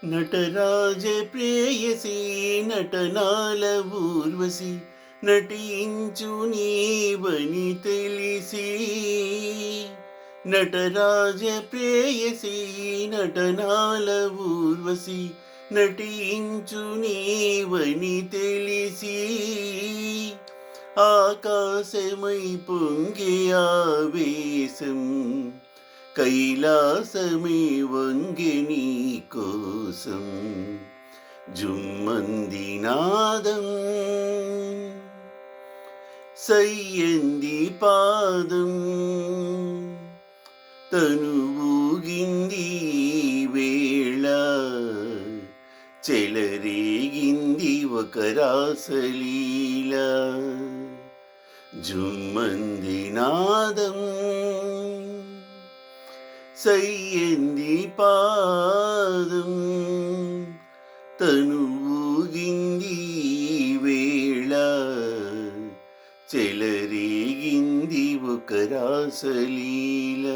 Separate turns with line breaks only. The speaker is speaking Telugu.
నటరాజ ప్రేయసి నటనాల ఊర్వశి నటించు నీవని తెలిసి నటరాజ ప్రేయసి నటనాల ఊర్వశి నటించు నీవని తెలిసి ఆకాశమై పొంగే ఆవేశం కైలాసమే వంగె నీ కోసం జుమ్మంది నాదం సయ్యంది పాదం తను ఊగింది వేళ చెలరేగింది ఒక రాసలీల జుమ్మంది నాదం సయ్యంది పాదం తను ఊగింది వేళ చెలరేగింది ఒక రాసలీల.